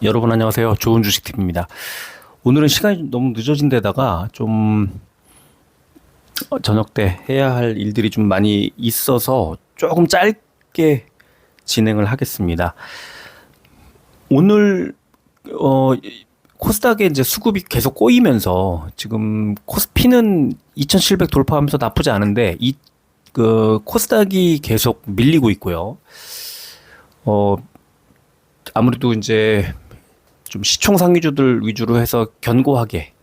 여러분 안녕하세요. 좋은 주식팁입니다. 오늘은 시간이 너무 늦어진 데다가 좀 저녁 때 해야 할 일들이 좀 많이 있어서 조금 짧게 진행을 하겠습니다. 오늘 코스닥에 이제 수급이 계속 꼬이면서 지금 코스피는 2700 돌파하면서 나쁘지 않은데 코스닥이 계속 밀리고 있고요. 아무래도 이제 좀 시총 상위주들 위주로 해서 견고하게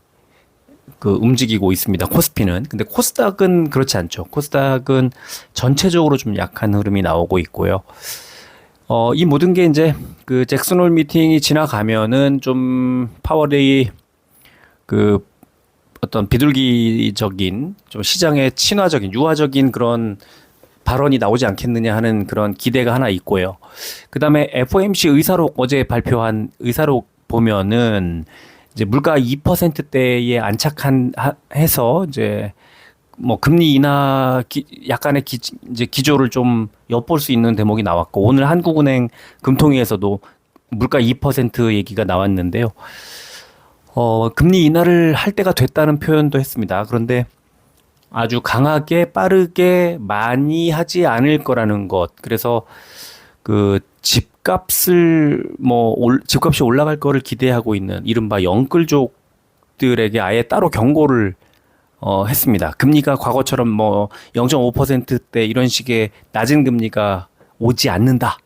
움직이고 있습니다. 코스피는. 근데 코스닥은 그렇지 않죠. 코스닥은 전체적으로 좀 약한 흐름이 나오고 있고요. 이 모든 게 이제 잭슨홀 미팅이 지나가면은 좀 파월이 어떤 비둘기적인 좀 시장의 친화적인 유화적인 그런 발언이 나오지 않겠느냐 하는 그런 기대가 하나 있고요. 그 다음에 FOMC 의사록 어제 발표한 의사록 보면은 이제 물가 2%대에 해서 이제 뭐 금리 인하 약간의 이제 기조를 좀 엿볼 수 있는 대목이 나왔고 오늘 한국은행 금통위에서도 물가 2% 얘기가 나왔는데요. 금리 인하를 할 때가 됐다는 표현도 했습니다. 그런데 아주 강하게 빠르게 많이 하지 않을 거라는 것. 그래서 집값이 올라갈 거를 기대하고 있는 이른바 영끌족들에게 아예 따로 경고를 했습니다. 금리가 과거처럼 뭐 0.5%대 이런 식의 낮은 금리가 오지 않는다.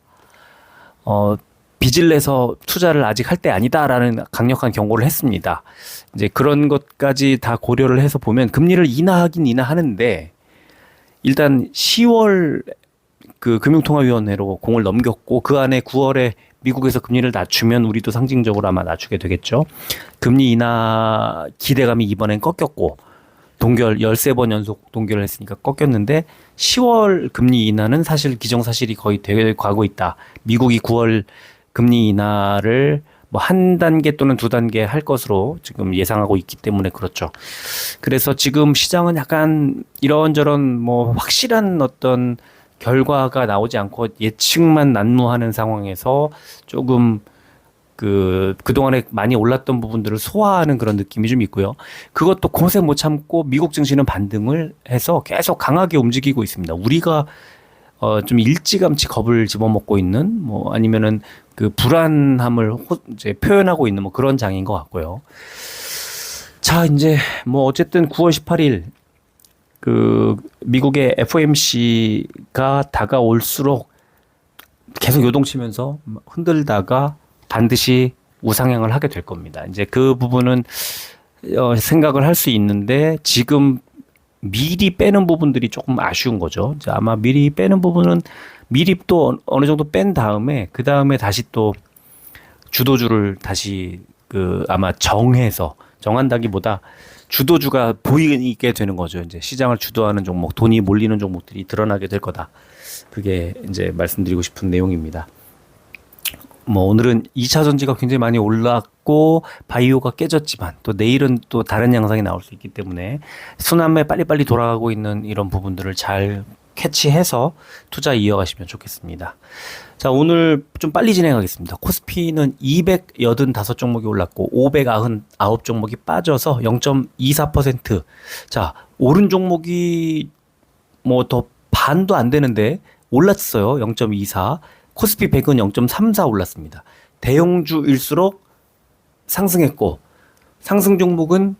빚을 내서 투자를 아직 할 때 아니다라는 강력한 경고를 했습니다. 이제 그런 것까지 다 고려를 해서 보면 금리를 인하하는데 일단 10월 금융통화위원회로 공을 넘겼고 그 안에 9월에 미국에서 금리를 낮추면 우리도 상징적으로 아마 낮추게 되겠죠. 금리 인하 기대감이 이번엔 꺾였고 13번 연속 동결을 했으니까 꺾였는데 10월 금리 인하는 사실 기정사실이 거의 되어 가고 있다. 미국이 9월 금리 인하를 뭐 한 단계 또는 두 단계 할 것으로 지금 예상하고 있기 때문에 그렇죠. 그래서 지금 시장은 약간 이런저런 뭐 확실한 어떤 결과가 나오지 않고 예측만 난무하는 상황에서 조금 그동안에 많이 올랐던 부분들을 소화하는 그런 느낌이 좀 있고요. 그것도 곳에 못 참고 미국 증시는 반등을 해서 계속 강하게 움직이고 있습니다. 우리가 좀 일찌감치 겁을 집어먹고 있는 뭐 아니면은 불안함을 이제 표현하고 있는 뭐 그런 장인 것 같고요. 자, 이제 뭐 어쨌든 9월 18일 미국의 FOMC가 다가올수록 계속 요동치면서 흔들다가 반드시 우상향을 하게 될 겁니다. 이제 그 부분은 생각을 할 수 있는데 지금 미리 빼는 부분들이 조금 아쉬운 거죠. 이제 아마 미리 빼는 부분은 미리 또 어느 정도 뺀 다음에 그 다음에 다시 또 주도주를 다시 아마 정한다기보다 주도주가 보이게 되는 거죠. 이제 시장을 주도하는 종목, 돈이 몰리는 종목들이 드러나게 될 거다. 그게 이제 말씀드리고 싶은 내용입니다. 뭐 오늘은 2차 전지가 굉장히 많이 올랐고 바이오가 깨졌지만 또 내일은 또 다른 양상이 나올 수 있기 때문에 순환매 빨리빨리 돌아가고 있는 이런 부분들을 잘 캐치해서 투자 이어가시면 좋겠습니다. 자, 오늘 좀 빨리 진행하겠습니다. 코스피는 285 종목이 올랐고 599 종목이 빠져서 0.24%. 자, 오른 종목이 뭐 더 반도 안 되는데 올랐어요. 0.24. 코스피 100은 0.34 올랐습니다. 대형주일수록 상승했고 상승은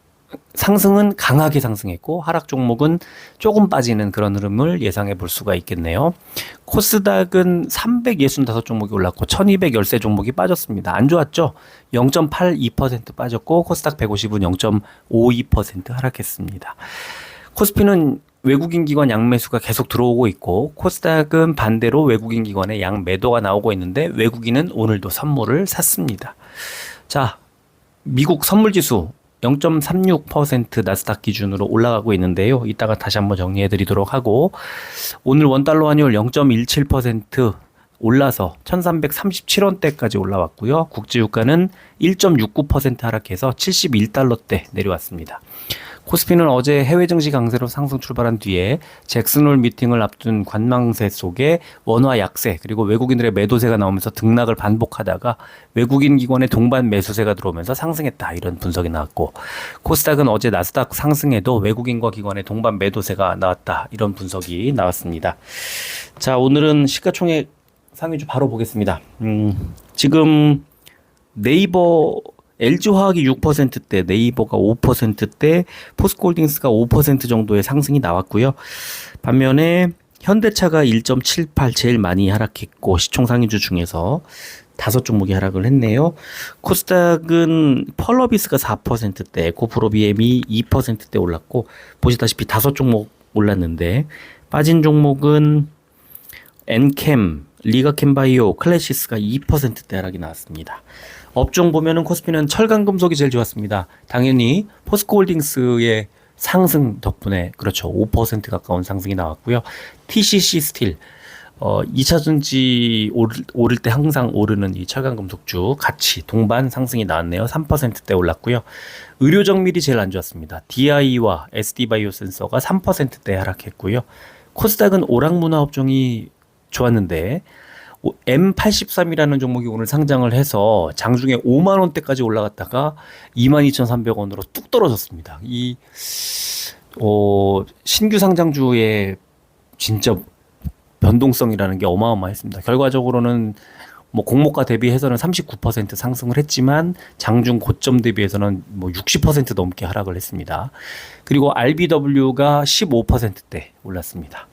강하게 상승했고 하락 종목은 조금 빠지는 그런 흐름을 예상해 볼 수가 있겠네요. 코스닥은 365 종목이 올랐고 1213 종목이 빠졌습니다. 안 좋았죠? 0.82% 빠졌고 코스닥 150은 0.52% 하락했습니다. 코스피는 외국인 기관 양매수가 계속 들어오고 있고 코스닥은 반대로 외국인 기관의 양매도가 나오고 있는데 외국인은 오늘도 선물을 샀습니다. 자, 미국 선물지수 0.36% 나스닥 기준으로 올라가고 있는데요. 이따가 다시 한번 정리해 드리도록 하고 오늘 원달러 환율 0.17% 올라서 1337원대까지 올라왔고요. 국제유가는 1.69% 하락해서 71달러대 내려왔습니다. 코스피는 어제 해외 증시 강세로 상승 출발한 뒤에 잭슨홀 미팅을 앞둔 관망세 속에 원화 약세 그리고 외국인들의 매도세가 나오면서 등락을 반복하다가 외국인 기관의 동반 매수세가 들어오면서 상승했다 이런 분석이 나왔고, 코스닥은 어제 나스닥 상승에도 외국인과 기관의 동반 매도세가 나왔다 이런 분석이 나왔습니다. 자, 오늘은 시가총액 상위주 바로 보겠습니다. 지금 네이버 LG화학이 6%대, 네이버가 5%대, 포스코홀딩스가 5% 정도의 상승이 나왔고요. 반면에 현대차가 1.78 제일 많이 하락했고, 시총 상위주 중에서 5종목이 하락을 했네요. 코스닥은 펄러비스가 4%대, 에코프로비엠이 2%대 올랐고, 보시다시피 5종목 올랐는데, 빠진 종목은 엔캠, 리가캠바이오, 클래시스가 2%대 하락이 나왔습니다. 업종 보면은 코스피는 철강금속이 제일 좋았습니다. 당연히 포스코홀딩스의 상승 덕분에 그렇죠. 5% 가까운 상승이 나왔고요. TCC 스틸 2차전지 오를 때 항상 오르는 이 철강금속주 같이 동반 상승이 나왔네요. 3%대 올랐고요. 의료정밀이 제일 안 좋았습니다. DI와 SD바이오센서가 3%대 하락했고요. 코스닥은 오락문화 업종이 좋았는데 M83이라는 종목이 오늘 상장을 해서 장중에 5만 원대까지 올라갔다가 22,300원으로 뚝 떨어졌습니다. 이 신규 상장주의 진짜 변동성이라는 게 어마어마했습니다. 결과적으로는 뭐 공모가 대비해서는 39% 상승을 했지만 장중 고점 대비해서는 뭐 60% 넘게 하락을 했습니다. 그리고 RBW가 15%대 올랐습니다.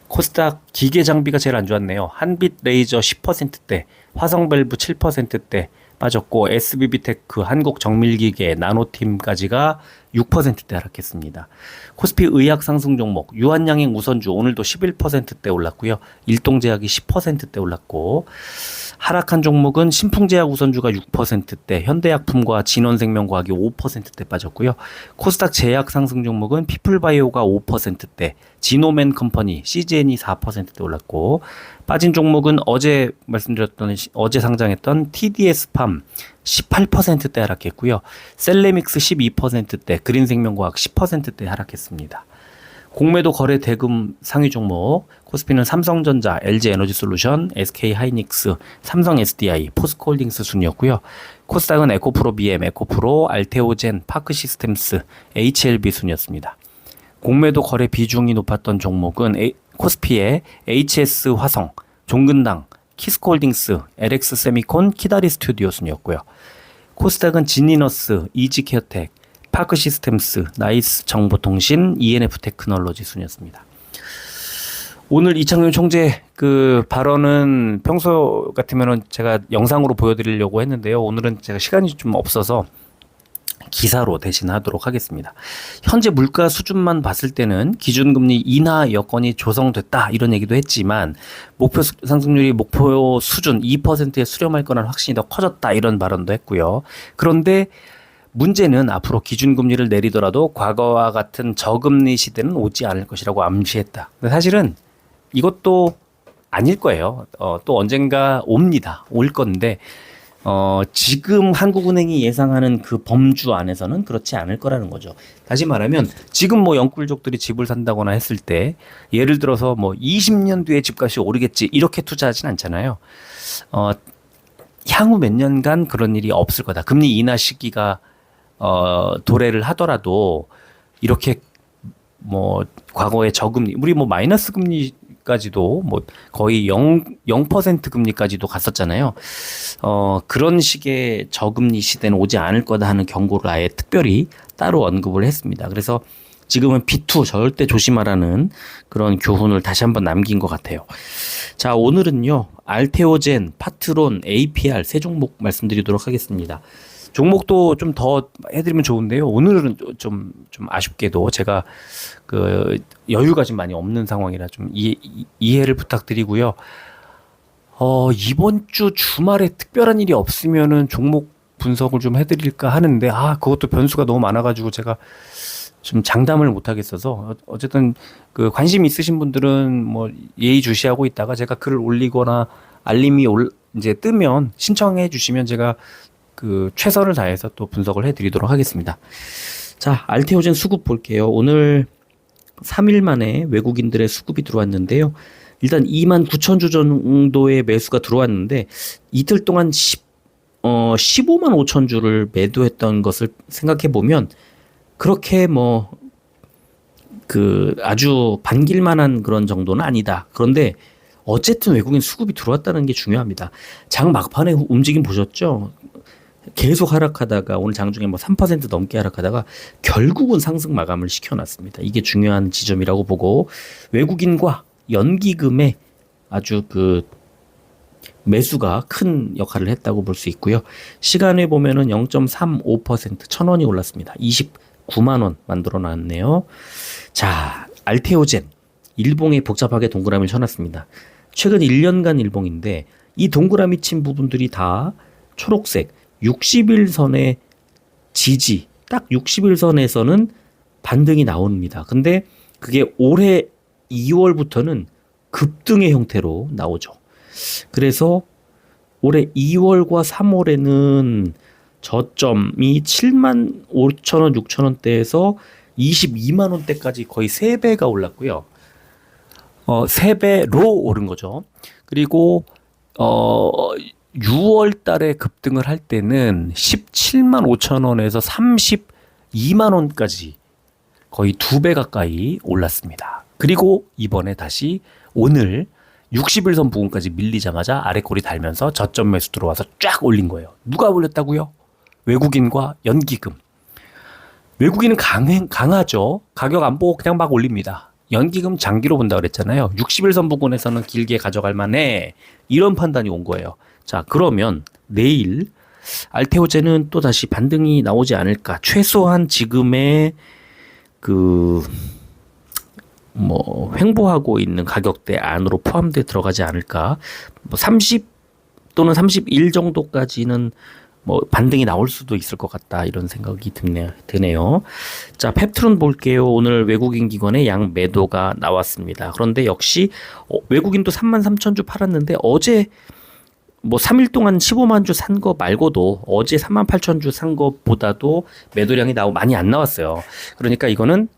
코스닥 기계 장비가 제일 안 좋았네요. 한빛 레이저 10%대, 화성밸브 7%대 빠졌고, SBB테크, 한국정밀기계, 나노팀까지가 6%대 하락했습니다. 코스피 의학 상승 종목 유한양행 우선주 오늘도 11%대 올랐고요. 일동제약이 10%대 올랐고, 하락한 종목은 신풍제약 우선주가 6%대, 현대약품과 진원생명과학이 5%대 빠졌고요. 코스닥 제약 상승 종목은 피플바이오가 5%대, 지노맨 컴퍼니, CGN이 4%대 올랐고, 빠진 종목은 어제 말씀드렸던 어제 상장했던 TDS팜 18%대 하락했고요. 셀레믹스 12%대, 그린생명과학 10%대 하락했습니다. 공매도 거래 대금 상위 종목 코스피는 삼성전자, LG에너지솔루션, SK하이닉스, 삼성 SDI, 포스코홀딩스 순이었고요. 코스닥은 에코프로비엠, 에코프로, 알테오젠, 파크시스템스, HLB 순이었습니다. 공매도 거래 비중이 높았던 종목은 코스피의 HS화성, 종근당, 키스코홀딩스, LX세미콘, 키다리 스튜디오 순이었고요. 코스닥은 진리너스, 이지케어텍, 파크시스템스, 나이스 정보통신, ENF 테크놀로지 순이었습니다. 오늘 이창용 총재 그 발언은 평소 같으면은 제가 영상으로 보여드리려고 했는데요. 오늘은 제가 시간이 좀 없어서 기사로 대신하도록 하겠습니다. 현재 물가 수준만 봤을 때는 기준금리 인하 여건이 조성됐다 이런 얘기도 했지만 목표 상승률이 목표 수준 2%에 수렴할 거라는 확신이 더 커졌다 이런 발언도 했고요. 그런데 문제는 앞으로 기준금리를 내리더라도 과거와 같은 저금리 시대는 오지 않을 것이라고 암시했다. 근데 사실은 이것도 아닐 거예요. 또 언젠가 옵니다. 올 건데 지금 한국은행이 예상하는 그 범주 안에서는 그렇지 않을 거라는 거죠. 다시 말하면 지금 뭐 영끌족들이 집을 산다거나 했을 때 예를 들어서 뭐 20년 뒤에 집값이 오르겠지 이렇게 투자하진 않잖아요. 향후 몇 년간 그런 일이 없을 거다. 금리 인하 시기가 도래를 하더라도 이렇게 뭐 과거의 저금리 우리 뭐 마이너스 금리까지도 뭐 거의 0% 금리까지도 갔었잖아요. 그런 식의 저금리 시대는 오지 않을 거다 하는 경고를 아예 특별히 따로 언급을 했습니다. 그래서 지금은 B2 절대 조심하라는 그런 교훈을 다시 한번 남긴 것 같아요. 자, 오늘은요 알테오젠, 파트론, APR 세 종목 말씀드리도록 하겠습니다. 종목도 좀 더 해드리면 좋은데요. 오늘은 좀 아쉽게도 제가 그 여유가 좀 많이 없는 상황이라 좀 이해를 부탁드리고요. 이번 주 주말에 특별한 일이 없으면은 종목 분석을 좀 해드릴까 하는데, 그것도 변수가 너무 많아가지고 제가 좀 장담을 못 하겠어서, 어쨌든 그 관심 있으신 분들은 뭐 예의주시하고 있다가 제가 글을 올리거나 알림이 이제 뜨면 신청해 주시면 제가 그 최선을 다해서 또 분석을 해드리도록 하겠습니다. 자, 알테오젠 수급 볼게요. 오늘 3일 만에 외국인들의 수급이 들어왔는데요. 일단 2만 9천 주 정도의 매수가 들어왔는데 이틀 동안 15만 5천 주를 매도했던 것을 생각해 보면 그렇게 아주 반길 만한 그런 정도는 아니다. 그런데 어쨌든 외국인 수급이 들어왔다는 게 중요합니다. 장 막판에 움직임 보셨죠? 계속 하락하다가 오늘 장중에 3% 넘게 하락하다가 결국은 상승 마감을 시켜놨습니다. 이게 중요한 지점이라고 보고 외국인과 연기금의 아주 매수가 큰 역할을 했다고 볼 수 있고요. 시간에 보면은 0.35% 1,000원이 올랐습니다. 29만 원 만들어 놨네요. 자, 알테오젠 일봉에 복잡하게 동그라미를 쳐놨습니다. 최근 1년간 일봉인데 이 동그라미 친 부분들이 다 초록색 60일선의 지지, 딱 60일선에서는 반등이 나옵니다. 근데 그게 올해 2월부터는 급등의 형태로 나오죠. 그래서 올해 2월과 3월에는 저점이 7만 5천 원, 6천 원대에서 22만 원대까지 거의 3배가 올랐고요. 3배로 오른 거죠. 그리고 6월 달에 급등을 할 때는 17만 5천 원에서 32만 원까지 거의 2배 가까이 올랐습니다. 그리고 이번에 다시 오늘 60일선 부근까지 밀리자마자 아래 꼬리 달면서 저점 매수 들어와서 쫙 올린 거예요. 누가 올렸다고요? 외국인과 연기금. 외국인은 강하죠. 가격 안 보고 그냥 막 올립니다. 연기금 장기로 본다 그랬잖아요. 60일선 부근에서는 길게 가져갈 만해. 이런 판단이 온 거예요. 자, 그러면 내일 알테오젠은 또 다시 반등이 나오지 않을까? 최소한 지금의 횡보하고 있는 가격대 안으로 포함돼 들어가지 않을까? 30 또는 31 정도까지는 반등이 나올 수도 있을 것 같다. 이런 생각이 드네요. 자, 펩트론 볼게요. 오늘 외국인 기관의 양 매도가 나왔습니다. 그런데 역시 외국인도 3만 3천 주 팔았는데 어제 3일 동안 15만 주 산 거 말고도 어제 3만 8천 주 산 것보다도 매도량이 많이 안 나왔어요. 그러니까 이거는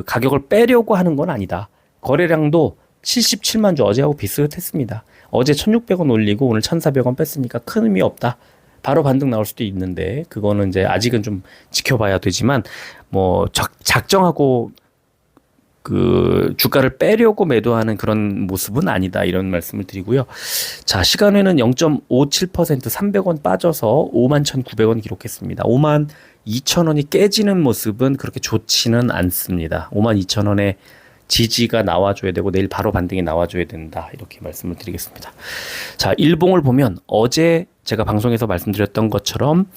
가격을 빼려고 하는 건 아니다. 거래량도 77만 주 어제하고 비슷했습니다. 어제 1,600원 올리고 오늘 1,400원 뺐으니까 큰 의미 없다. 바로 반등 나올 수도 있는데 그거는 이제 아직은 좀 지켜봐야 되지만 작정하고 주가를 빼려고 매도하는 그런 모습은 아니다. 이런 말씀을 드리고요. 자, 시간에는 0.57% 300원 빠져서 51,900원 기록했습니다. 52,000원이 깨지는 모습은 그렇게 좋지는 않습니다. 52,000원의 지지가 나와줘야 되고 내일 바로 반등이 나와줘야 된다. 이렇게 말씀을 드리겠습니다. 자, 일봉을 보면 어제 제가 방송에서 말씀드렸던 것처럼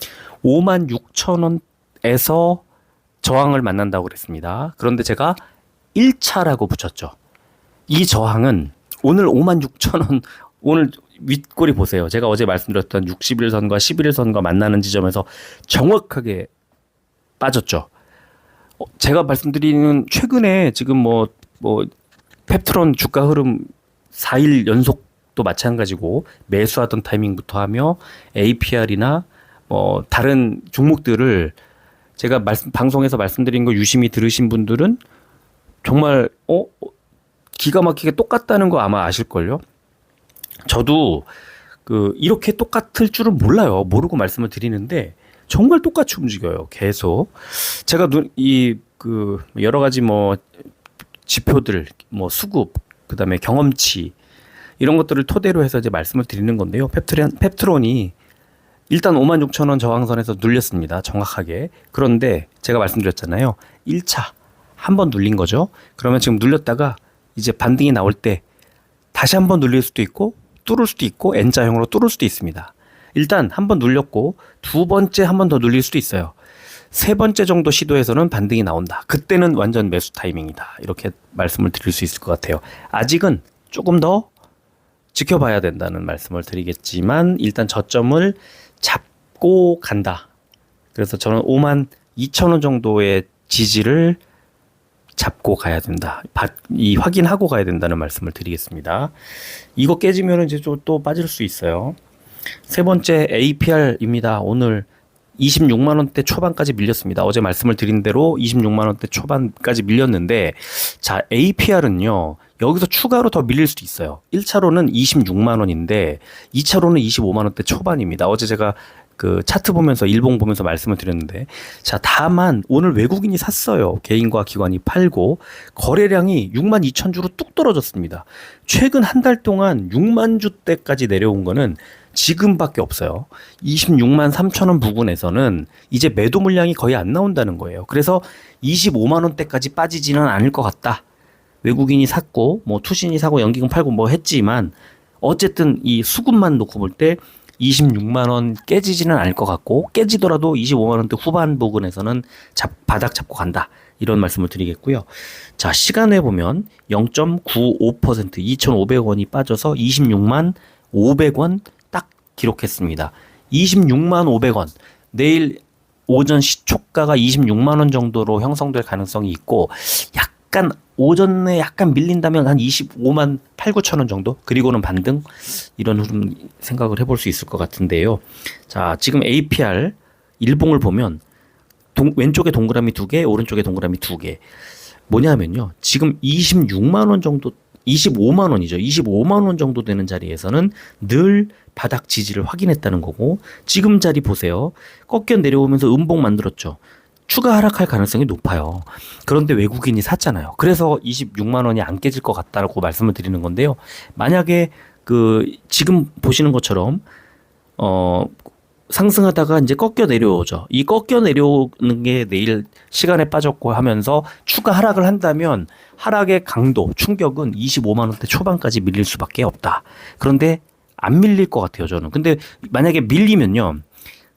56,000원에서 저항을 만난다고 그랬습니다. 그런데 제가 1차라고 붙였죠. 이 저항은 오늘 56,000원, 오늘 윗꼬리 보세요. 제가 어제 말씀드렸던 60일선과 11일선과 만나는 지점에서 정확하게 빠졌죠. 제가 말씀드리는 최근에 지금 펩트론 주가 흐름 4일 연속도 마찬가지고 매수하던 타이밍부터 하며 APR이나 다른 종목들을 제가 방송에서 말씀드린 거 유심히 들으신 분들은 정말 기가 막히게 똑같다는 거 아마 아실걸요? 저도 이렇게 똑같을 줄은 몰라요. 모르고 말씀을 드리는데 정말 똑같이 움직여요. 계속. 제가 여러 가지 지표들, 수급, 그다음에 경험치 이런 것들을 토대로 해서 이제 말씀을 드리는 건데요. 펩트론이 일단 56,000원 저항선에서 눌렸습니다. 정확하게. 그런데 제가 말씀드렸잖아요. 1차 한번 눌린 거죠. 그러면 지금 눌렸다가 이제 반등이 나올 때 다시 한번 눌릴 수도 있고 뚫을 수도 있고 N자형으로 뚫을 수도 있습니다. 일단 한번 눌렸고 두 번째 한 번 더 눌릴 수도 있어요. 세 번째 정도 시도에서는 반등이 나온다. 그때는 완전 매수 타이밍이다. 이렇게 말씀을 드릴 수 있을 것 같아요. 아직은 조금 더 지켜봐야 된다는 말씀을 드리겠지만 일단 저점을 잡고 간다. 그래서 저는 52,000원 정도의 지지를 잡고 가야 된다. 확인하고 가야 된다는 말씀을 드리겠습니다. 이거 깨지면 이제 또 빠질 수 있어요. 세 번째 APR입니다. 오늘 26만 원대 초반까지 밀렸습니다. 어제 말씀을 드린 대로 26만 원대 초반까지 밀렸는데, 자, APR은요, 여기서 추가로 더 밀릴 수도 있어요. 1차로는 26만 원인데 2차로는 25만 원대 초반입니다. 어제 제가 그 차트 보면서 일봉 보면서 말씀을 드렸는데, 자, 다만 오늘 외국인이 샀어요. 개인과 기관이 팔고 거래량이 6만 2천 주로 뚝 떨어졌습니다. 최근 한 달 동안 6만 주대까지 내려온 거는 지금밖에 없어요. 26만 3천 원 부근에서는 이제 매도 물량이 거의 안 나온다는 거예요. 그래서 25만 원대까지 빠지지는 않을 것 같다. 외국인이 샀고 뭐 투신이 사고 연기금 팔고 뭐 했지만 어쨌든 이 수급만 놓고 볼 때 26만 원 깨지지는 않을 것 같고, 깨지더라도 25만 원대 후반 부근에서는 바닥 잡고 간다. 이런 말씀을 드리겠고요. 자, 시간에 보면 0.95% 2,500원이 빠져서 26만 500원 딱 기록했습니다. 26만 500원. 내일 오전 시초가가 26만 원 정도로 형성될 가능성이 있고, 약간 오전에 약간 밀린다면 한 25만 8, 9천 원 정도? 그리고는 반등? 이런 흐름 생각을 해볼 수 있을 것 같은데요. 자, 지금 APR 일봉을 보면 왼쪽에 동그라미 2개, 오른쪽에 동그라미 2개. 뭐냐면요. 지금 26만 원 정도, 25만 원이죠. 25만 원 정도 되는 자리에서는 늘 바닥 지지를 확인했다는 거고, 지금 자리 보세요. 꺾여 내려오면서 음봉 만들었죠. 추가 하락할 가능성이 높아요. 그런데 외국인이 샀잖아요. 그래서 26만 원이 안 깨질 것 같다라고 말씀을 드리는 건데요. 만약에 지금 보시는 것처럼 상승하다가 이제 꺾여 내려오죠. 이 꺾여 내려오는 게 내일 시간에 빠졌고 하면서 추가 하락을 한다면 하락의 강도, 충격은 25만 원대 초반까지 밀릴 수밖에 없다. 그런데 안 밀릴 것 같아요, 저는. 근데 만약에 밀리면요.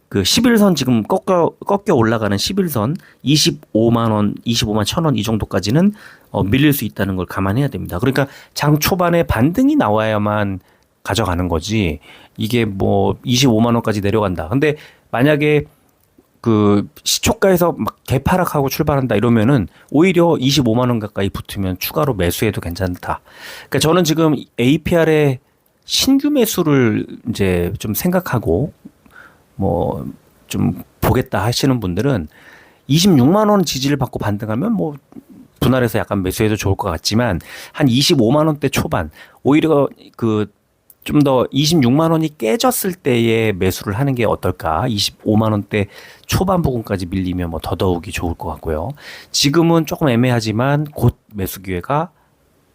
그 11선 지금 꺾여 올라가는 11선 25만 원, 25만 1,000원 이 정도까지는 밀릴 수 있다는 걸 감안해야 됩니다. 그러니까 장 초반에 반등이 나와야만 가져가는 거지, 이게 뭐 25만 원까지 내려간다. 근데 만약에 그 시초가에서 막 개파락하고 출발한다 이러면은 오히려 25만 원 가까이 붙으면 추가로 매수해도 괜찮다. 그러니까 저는 지금 APR의 신규 매수를 이제 좀 생각하고 뭐 좀 보겠다 하시는 분들은 26만 원 지지를 받고 반등하면 뭐 분할해서 약간 매수해도 좋을 것 같지만, 한 25만 원대 초반, 오히려 그 좀 더 26만 원이 깨졌을 때에 매수를 하는 게 어떨까? 25만 원대 초반 부분까지 밀리면 뭐 더더욱이 좋을 것 같고요. 지금은 조금 애매하지만 곧 매수 기회가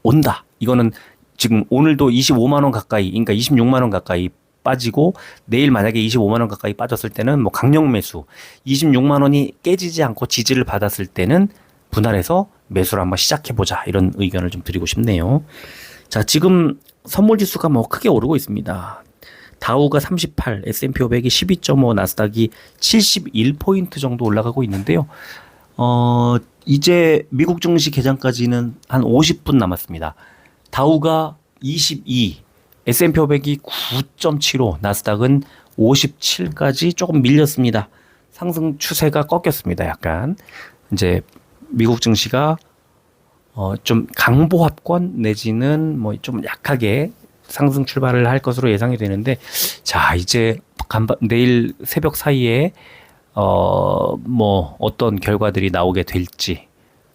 온다. 이거는 지금 오늘도 25만 원 가까이, 그러니까 26만 원 가까이 빠지고, 내일 만약에 25만 원 가까이 빠졌을 때는 뭐 강력 매수, 26만 원이 깨지지 않고 지지를 받았을 때는 분할해서 매수를 한번 시작해보자, 이런 의견을 좀 드리고 싶네요. 자, 지금 선물 지수가 뭐 크게 오르고 있습니다. 다우가 38, S&P 500이 12.5, 나스닥이 71포인트 정도 올라가고 있는데요. 이제 미국 증시 개장까지는 한 50분 남았습니다. 다우가 22, S&P 500이 9.75, 나스닥은 57까지 조금 밀렸습니다. 상승 추세가 꺾였습니다. 약간 이제 미국 증시가 좀 강보합권 내지는 뭐 좀 약하게 상승 출발을 할 것으로 예상이 되는데, 자, 이제 내일 새벽 사이에 뭐 어떤 결과들이 나오게 될지,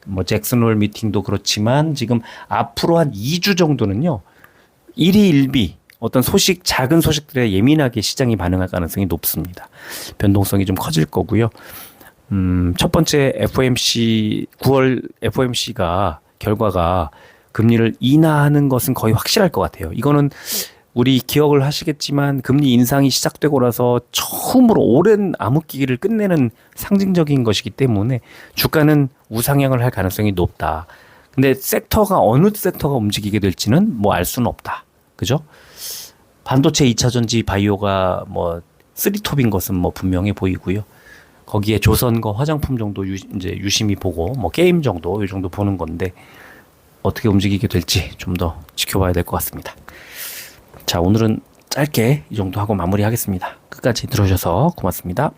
뭐 잭슨홀 미팅도 그렇지만 지금 앞으로 한 2주 정도는요, 일희일비 어떤 작은 소식들에 예민하게 시장이 반응할 가능성이 높습니다. 변동성이 좀 커질 거고요. 첫 번째 FOMC, 9월 FOMC가 결과가 금리를 인하하는 것은 거의 확실할 것 같아요. 이거는 우리 기억을 하시겠지만 금리 인상이 시작되고 나서 처음으로 오랜 암흑기를 끝내는 상징적인 것이기 때문에 주가는 우상향을 할 가능성이 높다. 근데 어느 섹터가 움직이게 될지는 뭐 알 수는 없다. 그죠? 반도체 2차전지 바이오가 뭐 3톱인 것은 뭐 분명해 보이고요. 거기에 조선과 화장품 정도 이제 유심히 보고, 뭐 게임 정도, 이 정도 보는 건데, 어떻게 움직이게 될지 좀 더 지켜봐야 될 것 같습니다. 자, 오늘은 짧게 이 정도 하고 마무리하겠습니다. 끝까지 들어주셔서 고맙습니다.